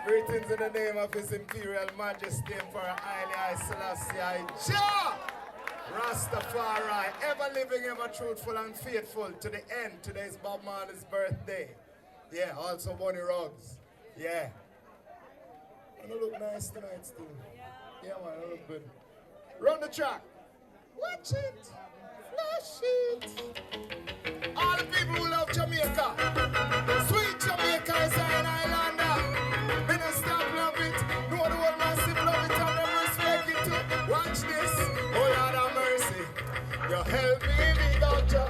Greetings in the name of His Imperial Majesty Emperor Haile Selassie Jah Rastafari, ever living, ever truthful and faithful to the end. Today is Bob Marley's birthday. Yeah, also Bonnie Ruggs. Yeah. And I look nice tonight still. Yeah man, I look good. Run the track. Watch it. Flash it. All the people who love Jamaica. Sweet Jamaica is an islander. Me no stop love it. No the whole massive love it and them respect it too. Watch this. Oh Lord have mercy. You help me without you.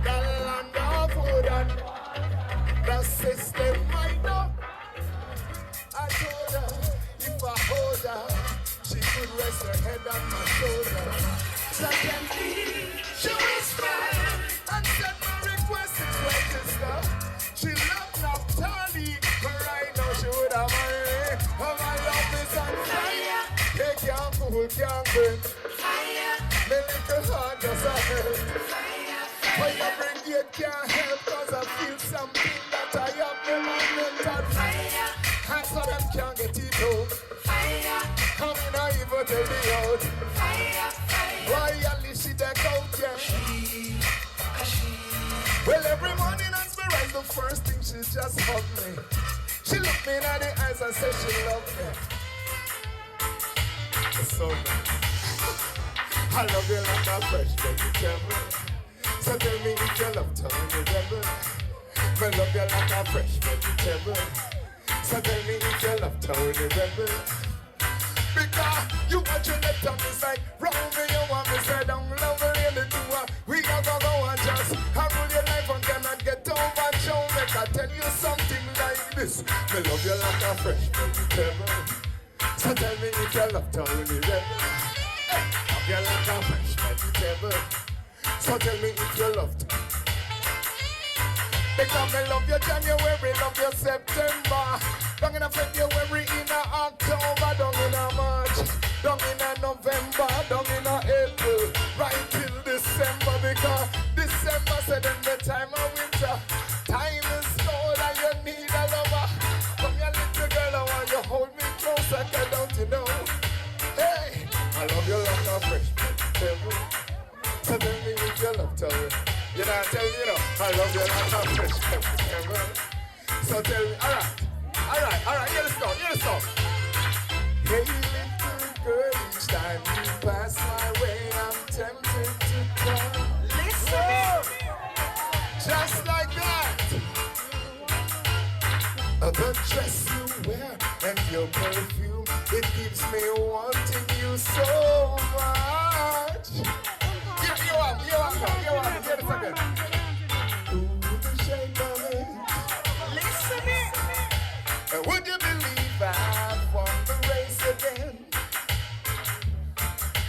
The land of food and the system might know. I told her if I hold her, she could rest her head on my shoulder. So gently, she whispered and said my request is register. She loved Naphtali, but right now she would have married. Oh, my love is on fire. They can't cool, can't burn. Fire. My little heart does a hurt. Fire. But your brigade can't help, cause I feel something that I have in my mental. Fire. And so them can't get it out. Fire. Come in and even tell me out. Fire. Why you leave she deck out, yeah? Well, every morning as we rise, the first thing she just hugged me. She looked me in the eyes and said she loved me. It's so nice. I love you like a fresh vegetable. So tell me if you love Tony Rebel. I love you like a fresh vegetable. So tell me if you love Tony Rebel. Because you want your left on me side, round me you want me say down, love me in the door. We gotta go and just rule your life and cannot get over. Show make I tell you something like this. Me love you like a fresh vegetable. So tell me if you love Tony Rebel. Love you like a fresh vegetable. So tell me if you love Tony. Because me love you January, love you September. Down in a February, in a October, down in a March, down in a November, down in a April, right till December. Because December said in the time of winter, time is cold and you need a lover. Come here little girl, I want you hold me closer, cause don't you know? Hey, I love you like a fresh vegetable. So tell me if you love Tony. You know, I tell you, I love you like a fresh vegetable. So tell me, alright, hear the song. Hey little girl, each time you pass my way, I'm tempted to come. Listen, just like that. The dress you wear and your perfume, it keeps me wanting you so much. You want, hear the second. Ooh, the shape of it. Listen it. Would you believe I've won the race again?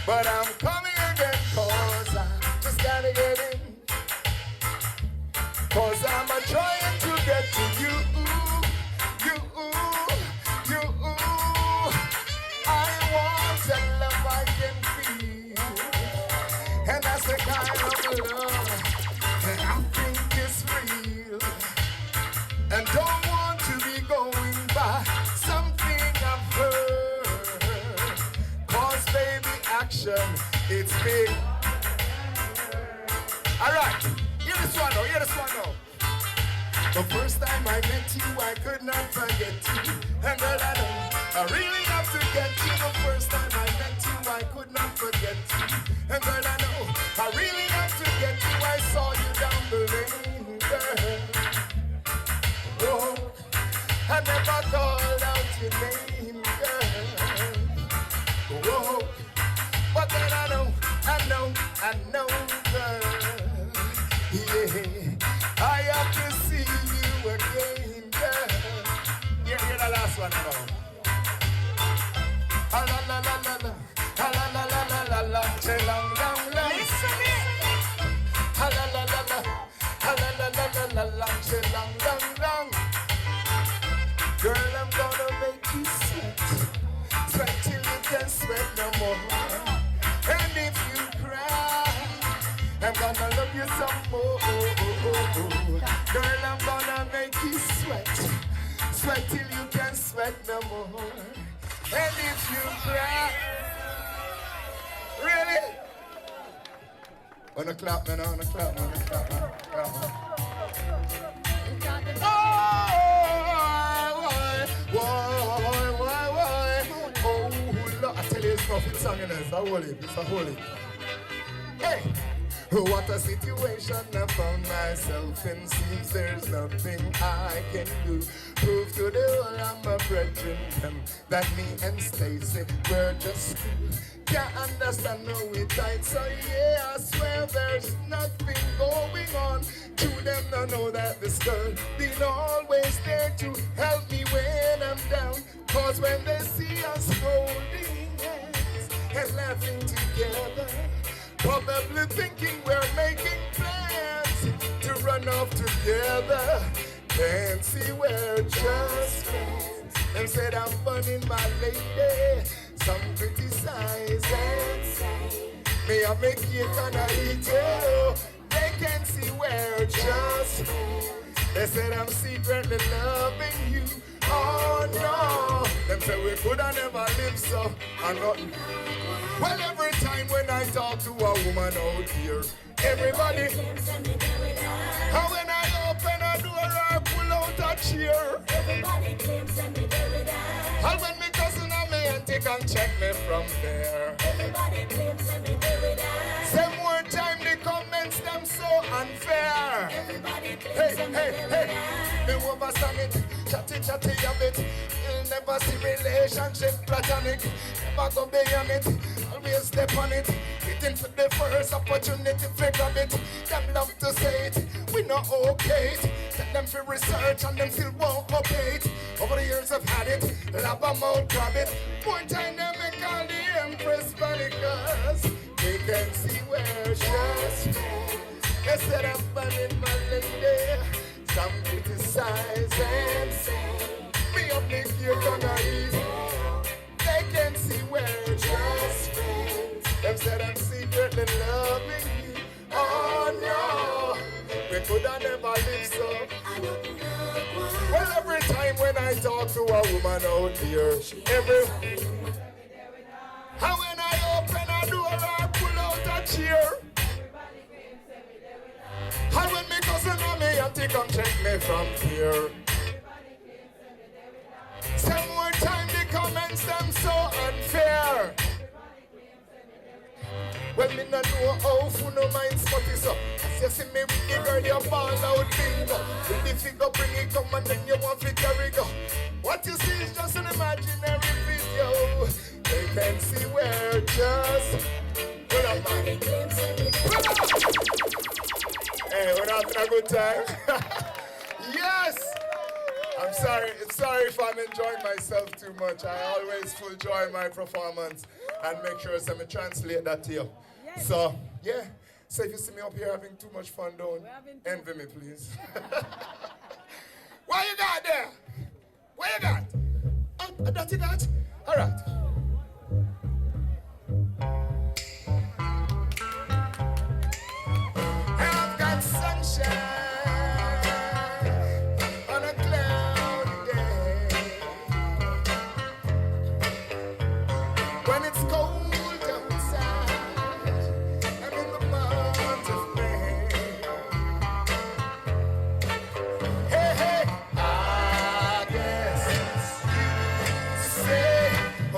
But I'm coming again, cause I just gotta get in. Cause I'm trying to get to you. I want a love I can feel. And that's the kind of love that I think is real. And don't want to be going by something I've heard. Cause baby action, it's big. Alright, hear this one now. The first time I met you, I could not forget you. And girl, I know I really have to get you. The first time I met you, I could not forget you. And girl, I know I really have to get you. I saw you down the lane, girl. Oh, I never called out your name, girl. Oh, but then I know, girl. Yeah, I have to see you again, girl. Yeah, hear the last one now. La la la la la, la la la la la la, long, long, long. Listen it. La la la la la, la la la la la la, long, long, long. Girl, I'm gonna make you sweat till you can't sweat no more. And if you cry, I'm gonna love you some more. Girl, I'm gonna make you sweat till you can't sweat. respect no more. And if you cry, really? On the clap, man, on the clap, man, on the clap, man. Why? Oh, Lord, I tell you, it's not a song, it's a holy, it's a holy. Hey! What a situation I found myself in. Seems there's nothing I can do. Prove to the whole of my brethren them that me and Stacy were just cool. Can't understand no we tight, so yeah, I swear there's nothing going on. To them I know that this girl been always there to help me when I'm down. Cause when they see us holding hands and laughing together, probably thinking we're making plans to run off together. Can't see we're just friends. Them said I'm funning my lady. Some criticize and say me I make you gonna eat you. They can't see we're just friends. They said I'm secretly loving you. Oh no. Them say we coulda never live so. I'm not. Well, every time when I talk to a woman out here, everybody, how when I open a door or pull out a chair, everybody claims and me very nice. How when me cousin and me auntie can check me from there, everybody claims and me very nice. Some more time the comments them so unfair. Everybody claims and me very nice. Me overstand it, chatty a bit. You'll never see relationship platonic. Never go beyond it. Always step on it. Waiting for the first opportunity to grab it. Them love to say it, we not okay it. Take them for research and them still won't obey it. Over the years I've had it, love them out, grab it. One time they make all the Empress panicas. They can see we're just they said I'm burning my lady. Some criticize and say me up make you gonna eat. They can see we're just friends. Them said I'm secretly loving you. Oh no, we coulda never live so. Well, every time when I talk to a woman out here, how when I open a door or pull out a chair, how when me cousin and me auntie come check me from here. Some more time the comments them so unfair. Well, me no know how for no mind spot is up. As you see me with the girl, you ball out bingo. With the figure bring it come and then you want to carry go. What you see is just an imaginary video. They can see we're just put up man. Hey, we're having a good time. Yes! I'm sorry if I'm enjoying myself too much. I always full joy in my performance and make sure I translate that to you. Yes. So, yeah. So if you see me up here having too much fun, don't envy me, please. What you got there? What you got? Oh, that you got? All right. I've got sunshine. Hey, I guess you say, oh,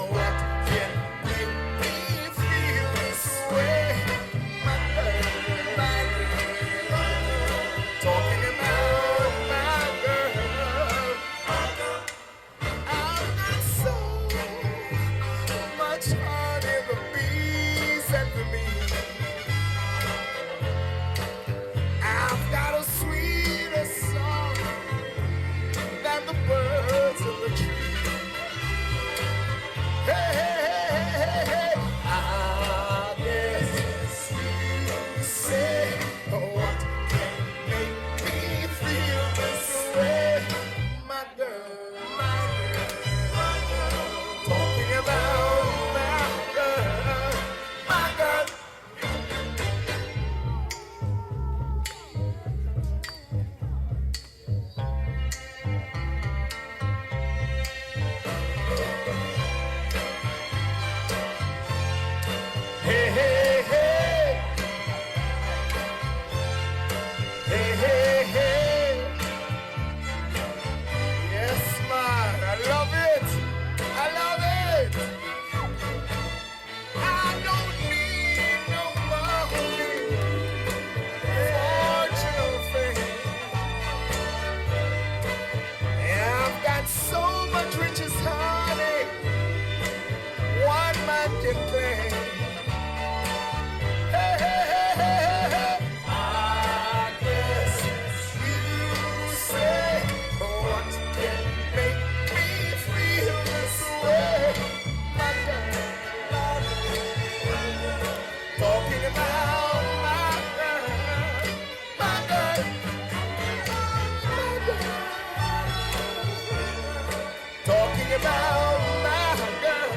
about my girl.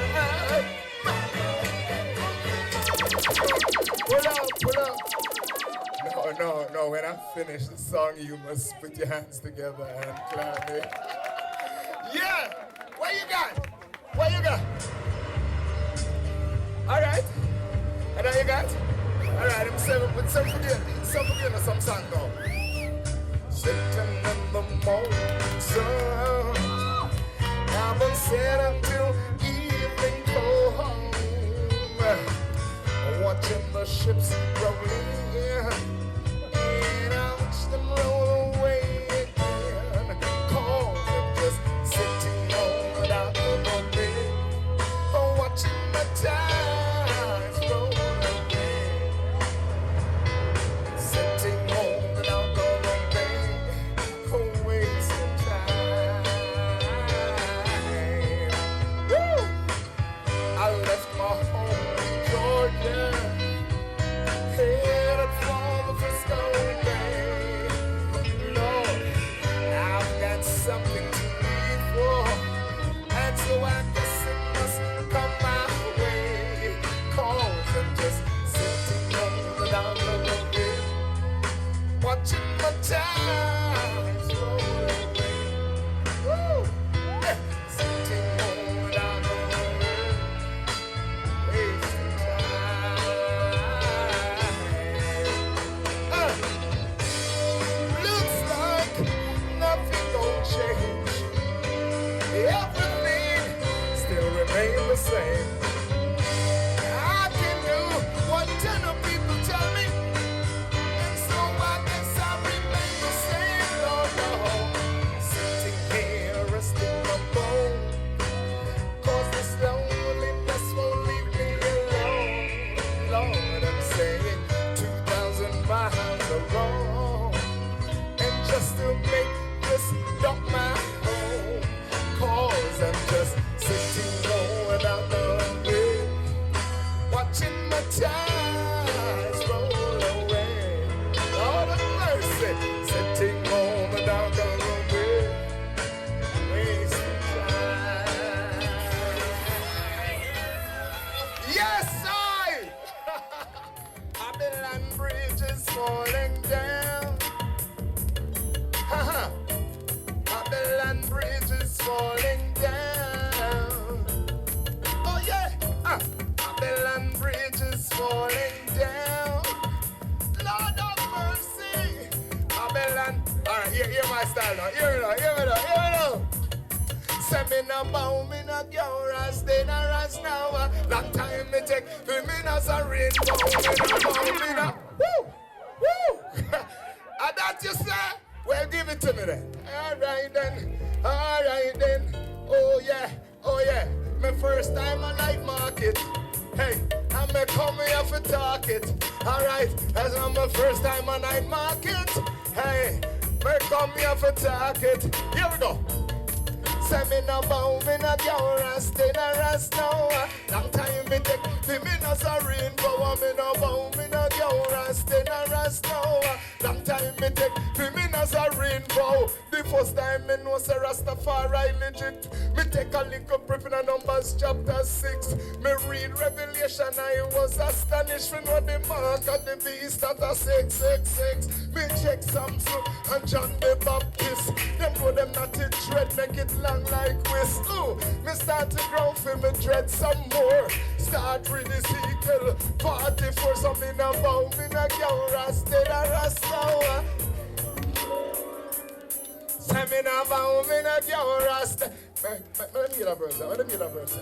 Pull up. No, when I finish the song, you must put your hands together and clap it. Yeah! What you got? All right. And now you got? All right, I'm saying, put some again, some song now. Sitting in the morning sun, I've been set until evening cold, watching the ships rolling in. And I watch them roll away again. Cause I'm just sitting on the dock of the bay, watching the tides roll away. Sitting on the dock of the bay, wasting time. Woo! I left my home in Georgia, headed for the Frisco Bay. Lord, I've got something to live for, and so I guess it must come my way. Cause I'm just sitting on the down of the bay, watching my times roll away. Woo! Yeah. Sitting on the down of the bay, wasting time. Looks like nothing gon' change. Everything still remain the same. I can do what 10 of people tell me, and so I guess I remain the same. Lord, no, sitting here resting my bone, cause this loneliness won't leave me alone. Lord, I'm saying 2,000 miles alone, and just to make this not my home. Cause I'm just sitting on out the way, watching my tides roll away. Lord of mercy, sitting on the down the way, wasting time. Yes, Babylon Bridge is falling down. Haha. Babylon Bridge is falling down. Oh yeah, Babylon Bridge is falling down. Lord of mercy, Babylon. All right, hear my style now. Hear me now. Send me no bow, me no go rust, they no rust now. Long time me take, for me no a rainbow, me no. Woo. And that you say? Well, give it to me then. All right then. Oh yeah. My first time on night market. Hey, I'm gonna come here for talk it. All right, that's not my first time on night market. Hey, me come here for talk it. Here we go. Say me no bow, me no go rust, they no rust now. Long time me take, me no a rainbow. Me no bow, me no go rust, they no rust now. Long time me take, me no a rainbow. The first time me know say Rastafari legit. Me take a little prep in Numbers chapter 6. Me read Revelation, I was astonished when know the mark of the beast at a 666. Me check Samson and John the Baptist. Them go them not it dread, make it long like whisk. Ooh, me start to grow for me dread some more. Start with Ezekiel 44, so me no bow, me no go rust, they no rust now. Say me no bow, me no go rust. Let me hear that verse.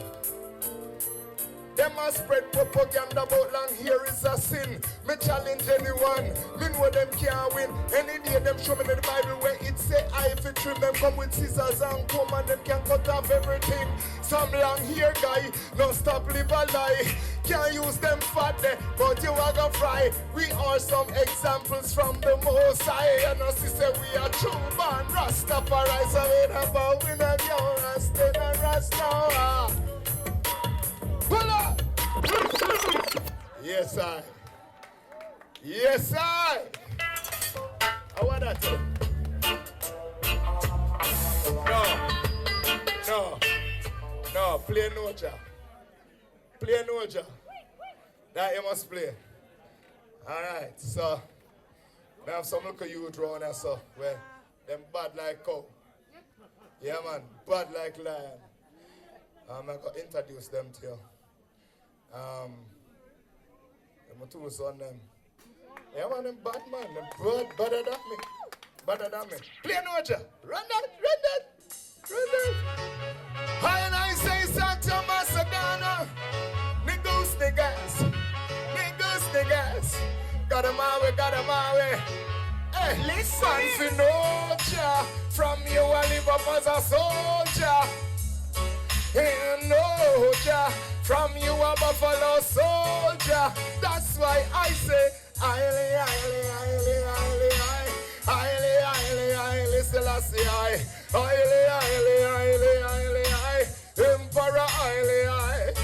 Them a spread propaganda about long hair is a sin. Me challenge anyone, me know them can't win. Any day them show me in the Bible where it say I fit trim. Them come with scissors and comb and them can cut off everything. Some long hair guy, no stop live a lie. Can't use them fat there, but you are gonna fry. We are some examples from the Most High. And us say we are true born Rastafari. So we don't bow, we don't go Rasta, no Rasta. Pull up! Yes, I. I want that to. No. No, play Noja. Play Noja. That you must play. Alright, so we have some little youth around here, so where them bad like cow. Yeah man, bad like lion. I'm going to introduce them to you. I'm two son them. Yeah man, them bad man, them better than me. Better than me. Play Noja. Run that. Hi, and I say Santa Masadana. Niggas. Got 'em my way. Hey, listen for Noja. From you I live up as a soldier. Hey, Noja. From you a buffalo soldier. That's why I say, Aile, Selassie, Aile, Emperor, Aile.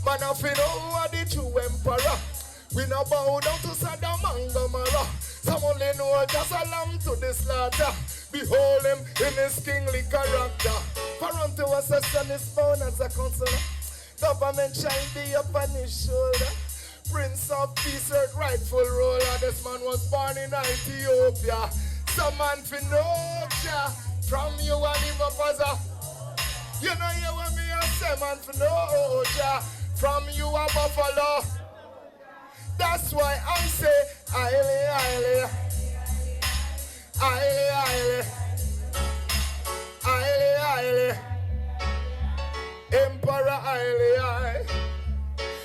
Man, if you know what the true emperor, we no bow down to Saddam and Gomorrah. Some only know just a lamb to the slaughter. Behold him in his kingly character. For unto us a son is born as a counselor. Government shall be upon his shoulder. Prince of Peace, earth rightful ruler. This man was born in Ethiopia. Some man for Noja. From you I live up as a. You know you want me a say man for Noja. From you a buffalo. That's why I say Aile. Emperor Aile.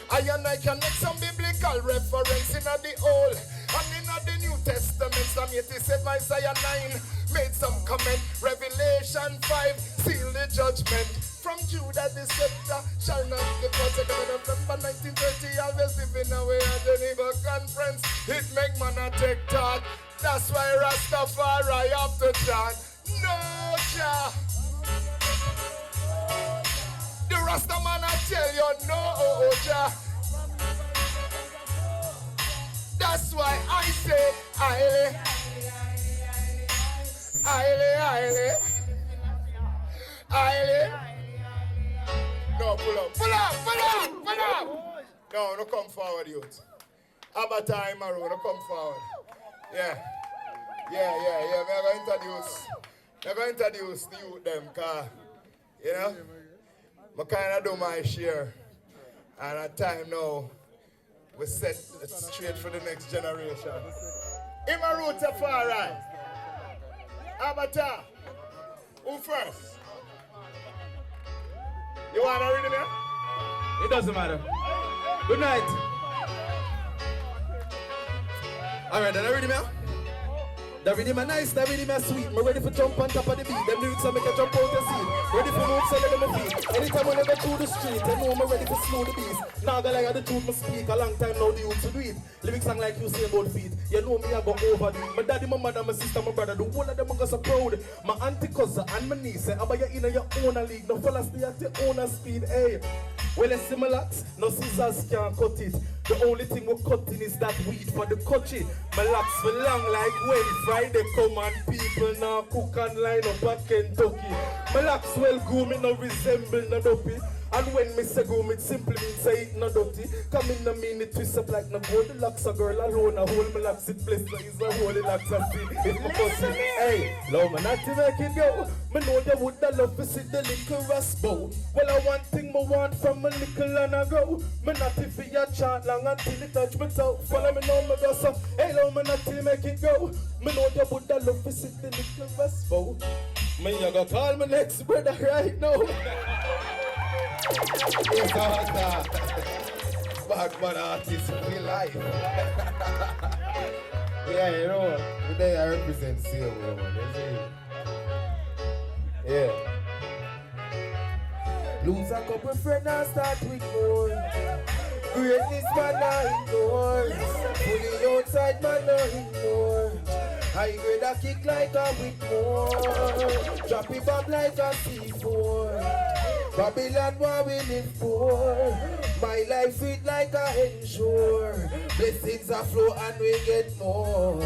I and I can make some biblical reference in the Old and in the New Testament. Psalm 87, Isaiah 9 made some comment. Revelation 5 seal the judgment. From Judah the scepter shall not depart. November 1930, always living away at Geneva Conference. It make man a take thought. That's why Rastafari have to chant Noja. The Rasta man I tell you Noja. That's why I say Aile. No, pull up. No come forward, youth. About time, Maru, no come forward. Yeah. We're going to introduce the youth them, cause, you know, I kind of do my share. And at time now, we set it straight for the next generation. In my roots are far right. Avatar. Who first? You want to read it there? It doesn't matter. Good night. Alright, then I read it now. That rhythm is nice, that rhythm is sweet. I'm ready for jump on top of the beat. Them lyrics I make a jump out the seat. Ready for move, so let them feet. Anytime when I go through the street, I know I'm ready for slow the beast. Now that I got the truth, I speak. A long time now the youth to do it. Lyrics song like you say about feet. You know me, I go over it. My daddy, my mother, my sister, my brother, the whole of them are so proud. My auntie, cousin, and my niece say, about you in your own league. No fellas stay at your own speed, hey. Well, it's similar, no scissors can cut it. The only thing we're cutting is that weed for the coaching. My locks for long like when Friday come and people now cook and line up at Kentucky. My locks well groom, it no resemble no dopey. And when me say groom, it simply means say it no dirty. Come in a minute, twist up like no gold. The locks a girl alone, a hold my locks it blessed. Is a holy locks a sin. It's my pussy. Hey, love me not to make it go. Me know they would love to see the little raspo. Well, I one thing me want from a little and I go. Me not if you chant long until it touch me toe. Follow me now, me go so. Hey, love me not to make it go. Me know they would love to see the little raspo. Me you go call my next brother right now. It's hard. Backman artist real life. Yeah, you know, today I represent Seal, man. Yeah. Lose a couple friends and start with more. Greatness man I ignore. Fully outside man I ignore. High grade a kick like a with more. Drop it back like a C4. Babylon what we live for. My life sweet like a ensure. Blessings are flow and we get more.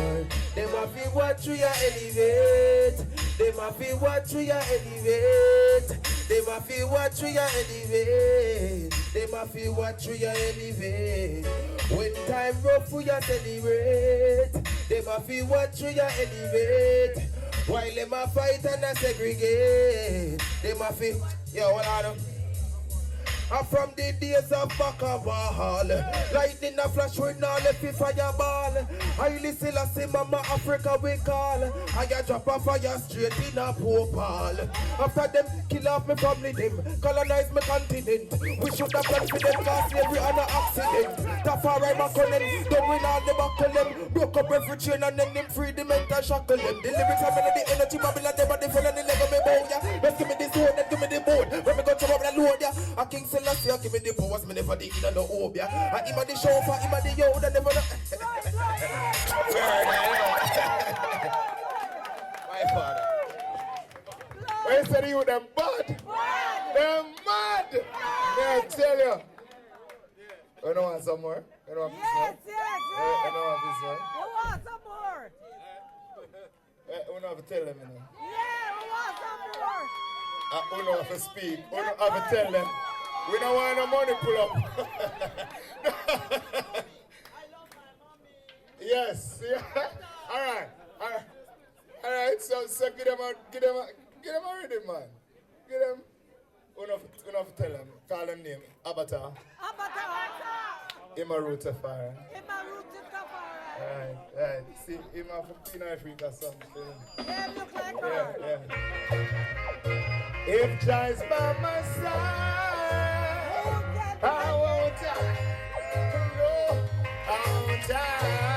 Them a feel what we are elevate. Them a feel what we are elevate. Them Them a feel what we are elevate. Them a feel what we are elevate. When time rough we are celebrate. Them a feel what we are elevate. While them a fight and a segregate. Them a feel, yo, what are them? And from the days of Bacabal, lightning a flash with no left a fireball. I listen to say Mama Africa we call. I a drop a fire straight in a Popal. After them kill off me family them, colonize my continent. We should have done for them cause slavery and an accident. Tafari Maconen, done with all the buckle them. Broke up every chain and then them free the mental shackle them. The lyrics have the energy, Babylon, them and the fell and the leg of me bone, yeah. Let's give me this sword, then give me the board. When me go to up and load, yeah. A Kingston Night Market, give me the powers, me never dig in on the obia. And him a the chauffeur, him a the yo, that never know. My father. When you say you them bad? Them mad! May I tell you? You don't want some more? You don't want this one? You don't want this one? We want some more. We don't have to tell them, you know. Yeah, we want some more. We don't have to speak. We don't have to tell them. We don't want no money pull up. Yes, yeah. All right. So get them a rhythm, man. Get them. We don't have to tell them. Call them name. Avatar. Him a root of fire. Right. See, him have a Queen Africa something. Yeah, look like her. Yeah. If Jai's by my side, I won't die. No, I won't die.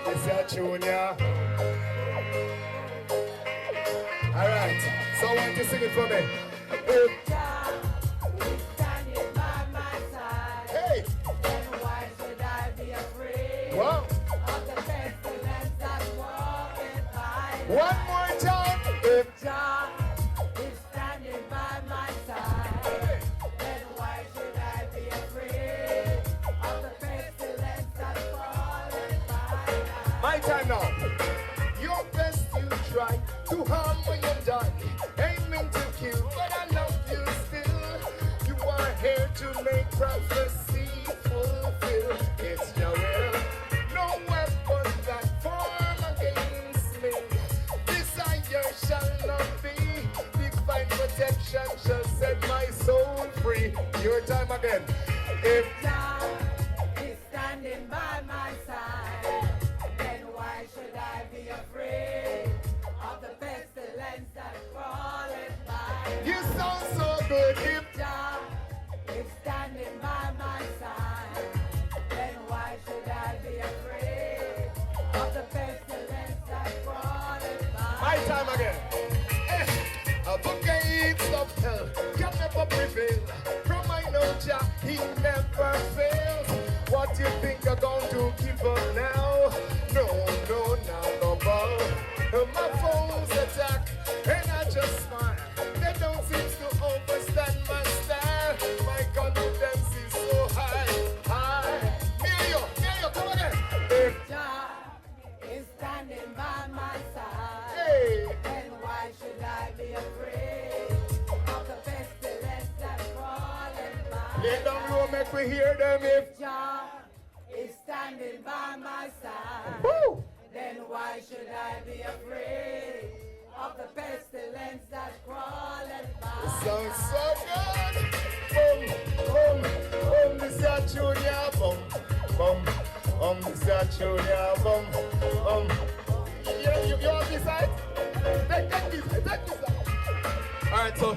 It's a junior. All right. So I want you to sing it for me. Hey. Then why should I be afraid? Wow. Of the pestilence that walketh by. One more time. If Jah is standing by my side, then why should I be afraid of the pestilence that falleth by? my time now. Your best you try to harm when you're done. Aiming to kill, but I love you still. You are here to make prophecy fulfill. It's your will. No weapon that form against me. Desire shall not be. Divine protection shall set my soul free. Your time again. If Jah is standing by my side, then why should I be afraid of the pestilence that crawleth by? you sound so good, if Jah is standing by my side, then why should I be afraid of the pestilence that crawleth by? my time again. The gates of hell can never prevail. From I know Jah, he never fails. What you think you're going to give up now? No, no bow. My foes attack, and I just smile. They don't seem to understand my style. My confidence is so high. Near you, come again. If Jah is standing by my side, hey, then why should I be afraid of the pestilence that crawleth by? lay down low, make we hear them. If Jah is standing by my side, woo, then why should I be afraid of the pestilence that crawleth by? sounds so good. Boom, this is Junior. Boom, this is Junior. Boom. You on this side? Take this side. Alright, so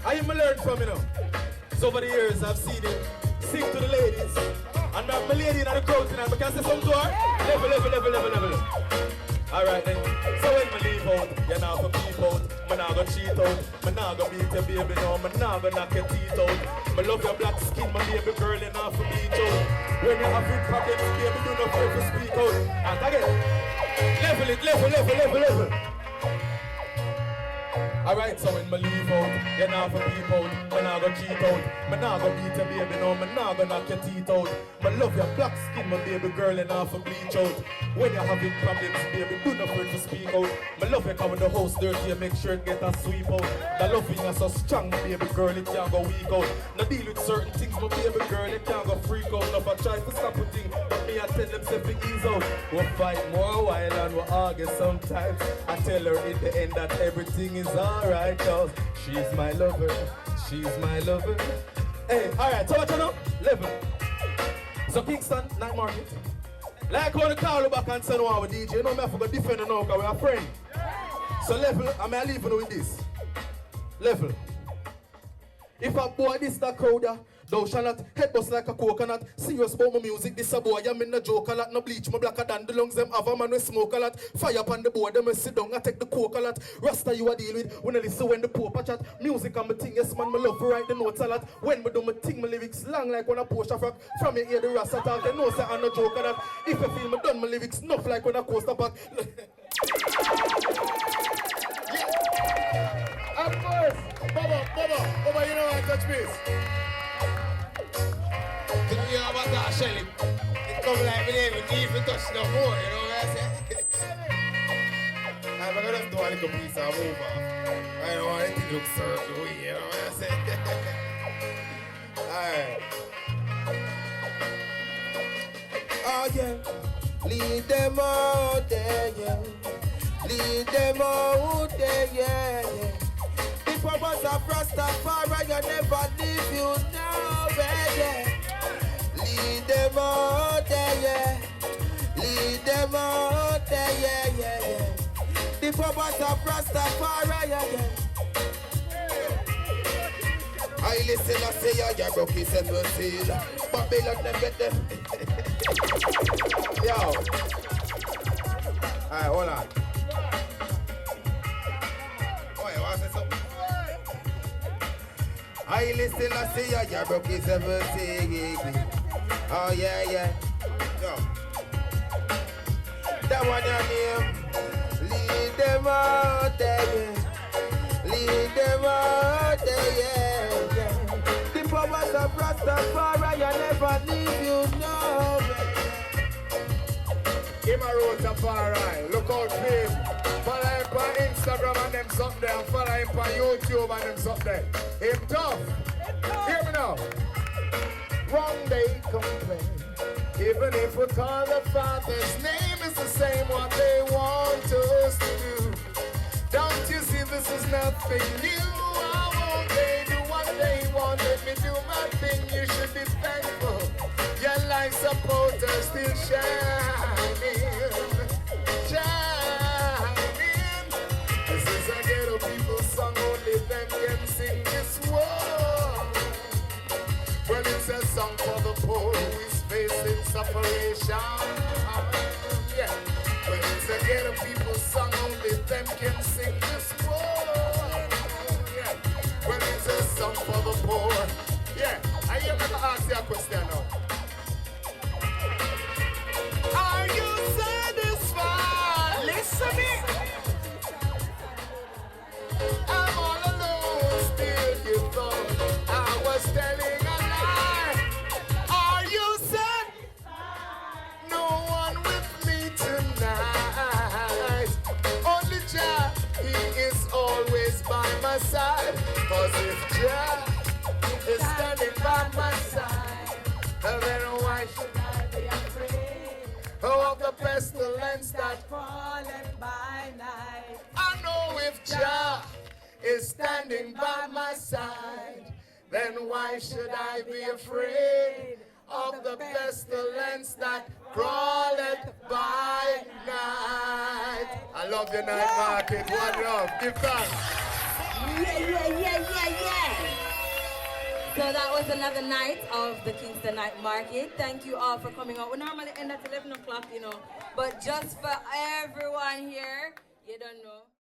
I am learned from So over the years I've seen him sing to the ladies. And my lady in the crowd tonight, I can say something to her. Level. Alright then. So when we leave out, you're not gonna peep out. I'm not gonna cheat out. I'm not gonna beat your baby now. I'm not gonna knock your teeth out. I love your black skin, my baby girl, you're not for bleach out. When you have it problems, baby, do not fear to speak out. And again, level it. Alright, so when me leave out, you nah for peep out. Me nah go cheat out. Me nah go beat your baby, no. Me nah go knock your teeth out. Me love your black skin, my baby girl, and nah for bleach out. When you're having problems, baby, do not afraid to speak out. Me love you come when the house dirty, you make sure it get a sweep out. The loving is so strong, my baby girl, it can't go weak out. No deal with certain things, my baby girl, it can't go freak out. No, I try to stop a thing, but me I tell them to ease out. We'll fight more while and we'll argue sometimes. I tell her in the end that everything is alright, cause she's my lover, she's my lover. Hey, alright, so what you know? Level. So Kingston Night Market. Like when I call you back and say no I'm a DJ, you know me I forgot defend you now because we're a friend. So level, I may leave you with this. Level. If a boy this the crowd, thou shall not head bust like a coconut. Serious about my music, this a boy, I'm in the joke a lot. No bleach, my blacker than the lungs, them have a man we smoke a lot. Fire upon the board, them sit down, I take the coke a lot. Rasta you a deal with, when I listen when the pope a chat. Music and my thing, yes man, my love to write the notes a lot. When me do my thing, my lyrics long like when I post a frock. From your ear the Rasta talk, they know say I'm no joke a that. If you feel me done, my lyrics enough like when I coast a back. Of course. Bubba, you know I touch base. You know about that, Shelly? It come like me never need to touch no more, you know what I say? I'm gonna just do a little piece of move off. I don't want it to look certain way, you know what I say? Alright. Oh yeah, lead them out there, yeah. Lead them out there, yeah, yeah. The purpose of Rastafari, I never leave you now, yeah. Lead them out there, yeah. Lead them out there, yeah, yeah, yeah. The purpose of Rastafari, yeah. I listen, I say, yeah, broke his seven seal. Babylon, them get them. Yo. Alright, hold on. Oh, you want to say something? I listen, I say, yeah, broke his seven seal. Oh, yeah, yeah. Yo. That one your name. Lead them out there, yeah. Lead them out there, yeah, yeah. The powers of Rastafari, I never leave you, no. Give my road to Rastafari. Look out for him. Follow him on Instagram and them something there. And follow him on YouTube and them something there. Him tough. Hear me now. Wrong they complain. Even if we call the Father's name, it's the same what they want us to do. Don't you see this is nothing new? Why won't they do what they want? Let me do my thing, you should be thankful. Your light support is still shining. Shining. This is a ghetto people song, only them can sing this one. Well, it's a song for the poor who is facing separation. Yeah. Well, it's a ghetto people song, only them can sing this one. Yeah. Well, it's a song for the poor. Yeah. I am going to ask you a question now. Are you satisfied? Listen me. I'm all alone, still you thought I was telling a lie. Are you satisfied? No one with me tonight. Only Jah, He is always by my side. Cause if Jah is standing by my side, then why should I be afraid of the pestilence that Falling by night. I know if Jah is standing by my side, then why should I be afraid of the pestilence that crawleth by night? I love the night market. One love. Give thanks. Yeah. So that was another night of the Kingston Night Market. Thank you all for coming out. We normally end at 11 o'clock, you know. But just for everyone here, you don't know.